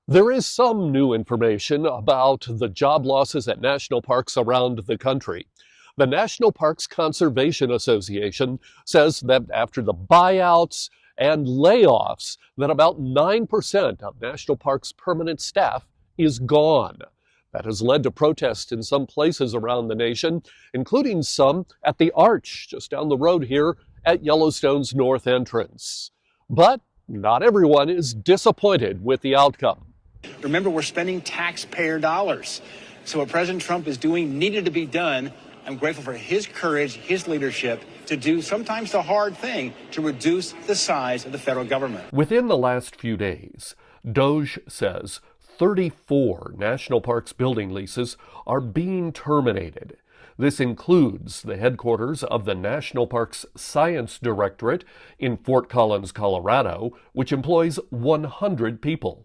There is some new information about the job losses at national parks around the country. The National Parks Conservation Association says that after the buyouts and layoffs, that about 9% of national parks' permanent staff is gone. That has led to protests in some places around the nation, including some at the Arch just down the road here at Yellowstone's north entrance. But not everyone is disappointed with the outcome. Remember, we're spending taxpayer dollars. So what President Trump is doing needed to be done. I'm grateful for his courage, his leadership to do sometimes the hard thing to reduce the size of the federal government. Within the last few days, DOJ says 34 national parks building leases are being terminated. This includes the headquarters of the National Parks Science Directorate in Fort Collins, Colorado, which employs 100 people.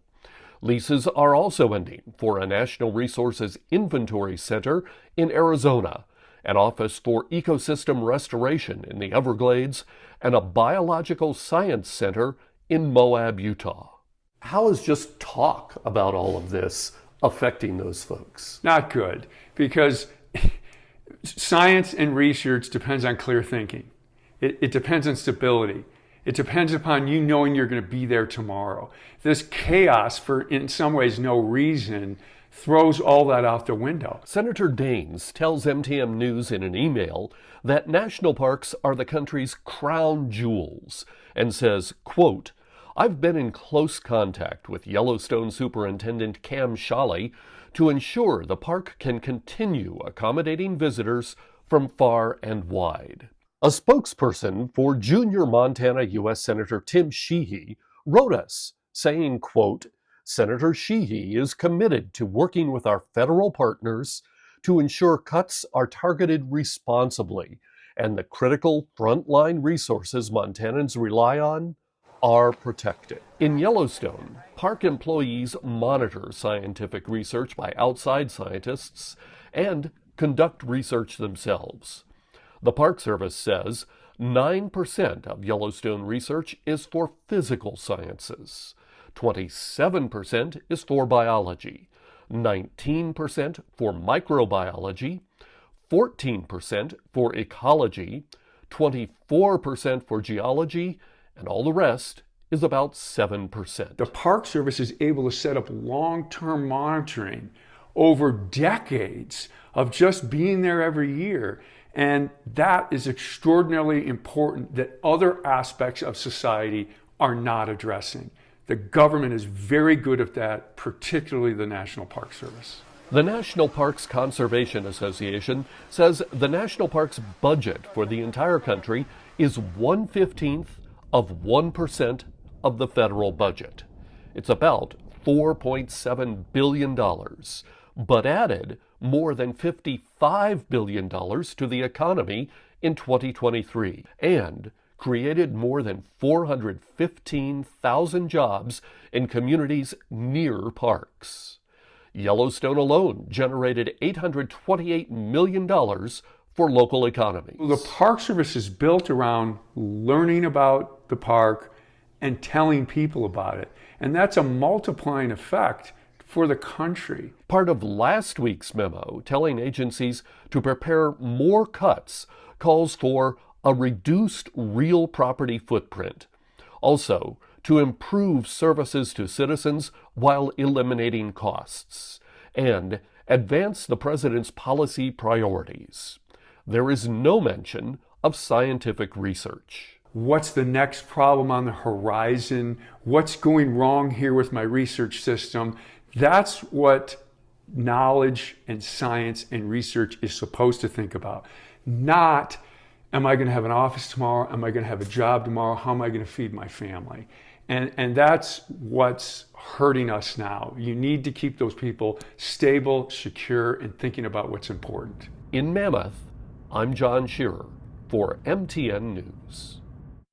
Leases are also ending for a National Resources Inventory Center in Arizona, an office for ecosystem restoration in the Everglades, and a biological science center in Moab, Utah. How is just talk about all of this affecting those folks? Not good, because science and research depends on clear thinking. It depends on stability. It depends upon you knowing you're going to be there tomorrow. This chaos, for in some ways no reason, throws all that out the window. Senator Daines tells MTM News in an email that national parks are the country's crown jewels and says, quote, "I've been in close contact with Yellowstone Superintendent Cam Shawley to ensure the park can continue accommodating visitors from far and wide." A spokesperson for junior Montana U.S. Senator Tim Sheehy wrote us saying, quote, "Senator Sheehy is committed to working with our federal partners to ensure cuts are targeted responsibly and the critical frontline resources Montanans rely on are protected." In Yellowstone, park employees monitor scientific research by outside scientists and conduct research themselves. The Park Service says 9% of Yellowstone research is for physical sciences, 27% is for biology, 19% for microbiology, 14% for ecology, 24% for geology, and all the rest is about 7%. The Park Service is able to set up long-term monitoring over decades of just being there every year. And that is extraordinarily important that other aspects of society are not addressing. The government is very good at that, particularly the National Park Service. The National Parks Conservation Association says the national parks budget for the entire country is 1/15 of 1% of the federal budget. It's about $4.7 billion, but added more than $55 billion to the economy in 2023 and created more than 415,000 jobs in communities near parks. Yellowstone alone generated $828 million for local economies. The Park Service is built around learning about the park and telling people about it. And that's a multiplying effect for the country. Part of last week's memo telling agencies to prepare more cuts calls for a reduced real property footprint. Also, to improve services to citizens while eliminating costs, and advance the president's policy priorities. There is no mention of scientific research. What's the next problem on the horizon? What's going wrong here with my research system? That's what knowledge and science and research is supposed to think about. Not, am I going to have an office tomorrow? Am I going to have a job tomorrow? How am I going to feed my family? And that's what's hurting us now. You need to keep those people stable, secure, and thinking about what's important. In Mammoth, I'm John Shearer for MTN News.